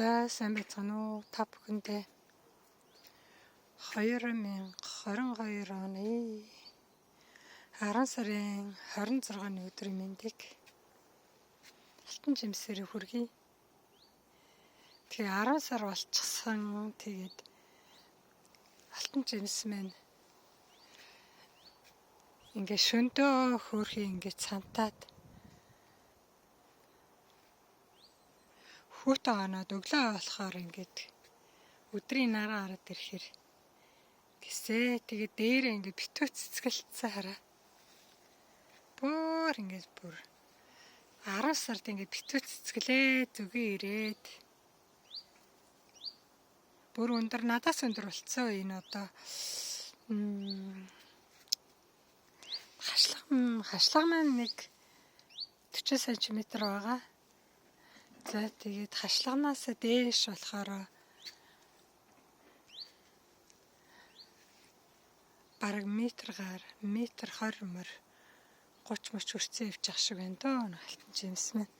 За сайн байцгаана уу та бүхэндээ 2022 оны 10 сарын 26-ны өдрийн мэндийг алтан жимсээр хүргэе. Тэгээ 10 сар болчихсон. Тэгээд алтан жимс маань ингээ шөндөө хөөрхий ингээ цантаад хүүтэ оноод өглөө болохоор ингээд өдрийн нараа гараад ирэхээр гисээ тэгээд дээрээ ингээд битүү цэцгэлцсэн хараа. Бүр 10 сард ингээд битүү цэцгэлээ зүгээ ирээд бүр өндөр надаас өндөр болцсон энэ одоо хашлага маань нэг 40 см байгаа. За тэгээд хашлагнаас дээш болохоор бараг метр 20 мөр 30 мөч хүрсэн явж ах шиг байна дөө алтан жимс маань.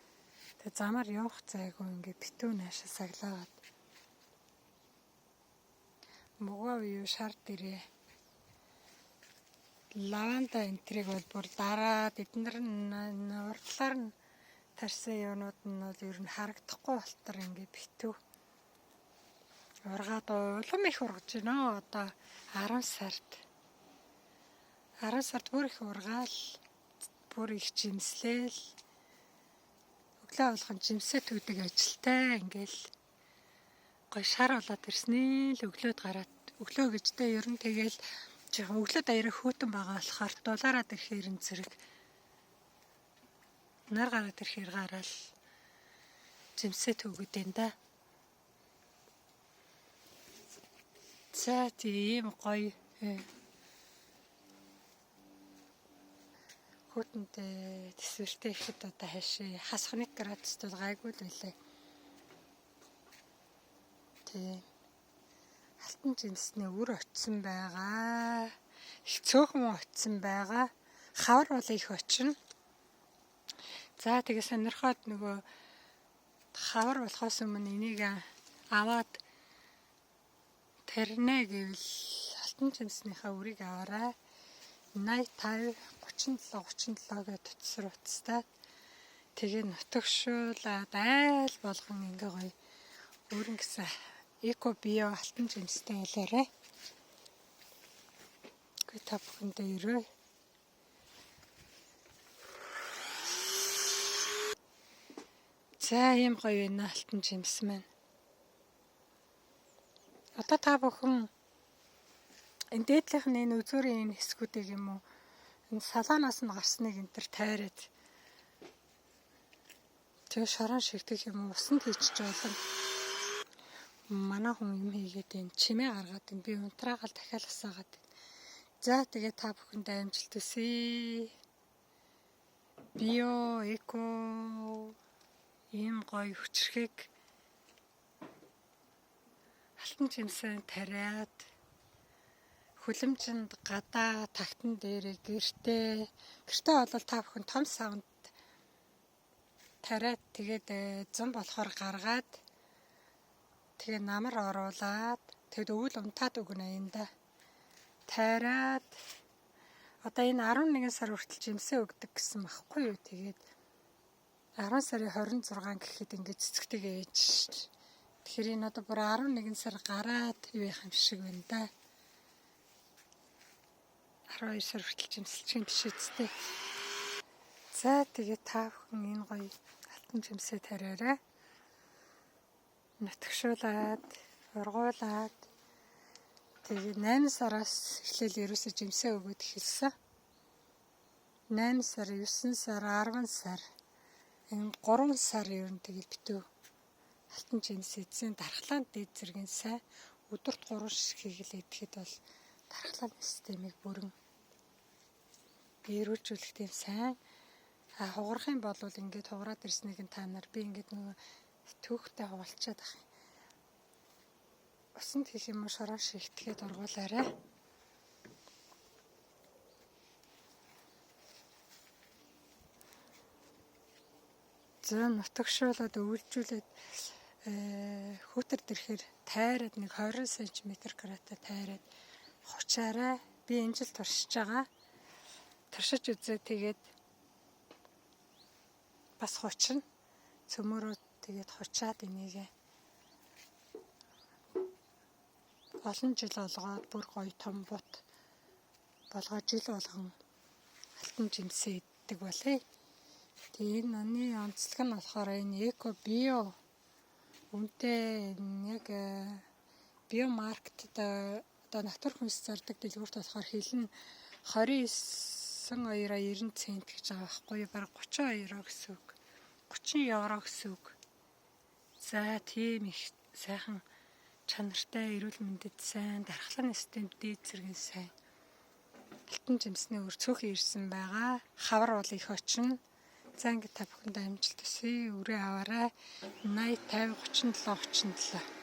Тэгээд замаар явах зайгүй ингээд битүү наашаа саглаагаад мөгөө юу шар дээрээ лаванда энтриг бол бүр дараад эднэр урдлаар нь тарсан юмнууд нь бол ер нь харагдахгүй болтор ингээд битүү ургаад улам их ургаж байна. Одоо 10 сард бүр их ургаал бүр их жимслээл өглөө болгон жимсээ түүдэг ажилтай ингээл гой шар болоод ирсэн л өглөөд гараад өглөө гэжтэй ер нь тэгэл жоохон өглөө даяараа хөтөн байгаа болохоор дулаараад ирэхээр энэ зэрэг нар гараад ирэхээр гараал жимсээ төгөөд энэ да. За тийм гоё хөтөнтэй төсвөлтэй ихэд одоо хаашаа хасах 1 градустай гайгүй л байлаа. Тийм алтан жимсний үр очсон байгаа. Их цөөхөн очсон байгаа. Хавар бол их очно. За тэгээ сонирхоод нөгөө хавар болохоос өмнө энийг аваад тарнаа гэвэл алтан жимснийхаа үрийг аваарай. 85 37 гээд утсаар утастаад тэгээ нутагшуулаад айл болгон ингээ гоё өөрөн гэсэн эко био алтан жимстэй ялаарай. Гэ та бүхэндээ ирээ. За ийм гоё байна алтан жимс маань. Одоо та бүхэн энэ дээдлийнх нь энэ үзүүрийн энэ хэсгүүдийг юм уу энэ салаанаас нь гарсныг энэ төр тайраад тэгээ шорон шигдэх юм уу усанд хийчих болно. Манай хүн юм хийгээд энэ чимээ гаргаад энэ би унтраагаал дахиад асаагаад. За тэгээ та бүхэндээ амжилт хүсье. Био эко ийм гоё хүчрхэг алтан жимсээ тариад хүлэмжинд гадаа тагтан дээрээ гэртээ бол та бүхэн том савнд тариад тэгээд зам болохоор гаргаад тэгээ намар оруулаад тэгэд өвөл унтаад өгнө аянда тариад одоо энэ 11 сар хүртэл жимсээ өгдөг гэсэн багхгүй юу. Тэгээд 10 сарын 26 гэхэд ингээд цэцэгтэйгээ ээж шүү дээ. Тэгэхээр энэ одоо бүр 11 сар гараад юу яах юм шиг байна да. 12 сар хүртэл жимсэлж юм биш үстэй. За тэгээ та бүхэн энэ гоё алтан жимсээ тариарай. Нутагшуулаад, ургуулад тэгээ 8 сараас эхлээл ерөөсөө жимсээ өгөөд эхэлсэн. 8 сар, 9 сар, 10 сар энэ 3 сар ер нь тэгээ битүү алтан жимс эзэн дархлаанд дээд зэргийн сайн өдөрт 3 шиг хийгээл идэхэд бол дархлааны системийг бүрэн биерүүлжүүлэх тийм сайн хугарах юм бол ингээд хугараад ирснийг нь та нар би ингээд нөгөө түүхтэй хуваалцаад ах юм. Усанд хийх юм уу шорон шигтгэхэд ургуулаарай. За нутагшуулаад өвлжүүлээд хүүтэр дэрхээр тайраад нэг 20 см карата тайраад хучаараа би энэ жил туршиж байгаа. Туршиж үзээ тэгээд бас хучна. Цөмөрөө тэгээд хучаад энийгээ олон жил олгоод бүр гоё том бут болгоод жил болгон алтан жимсээ иддэг болъё. Тэгээ энэ наны онцлог нь болохоор энэ эко био үнэтэй яг биомаркетд одоо натур хүнс зардаг дэлгүүрт болохоор хэлнэ 29.90 цент гэж байгаа байхгүй бараг 32 евро гэсэн үг. 30 евро гэсэн үг. За тийм их сайхан чанартай эрүүл мэндэд сайн дархлааны системд дээд зэргийн сайн алтан жимсний өр цөөхөн ирсэн байгаа. Хавар бол их очно. За ингээд та бүхэнд амжилт хүсье. Өрөө аваарай. 80 50 37 37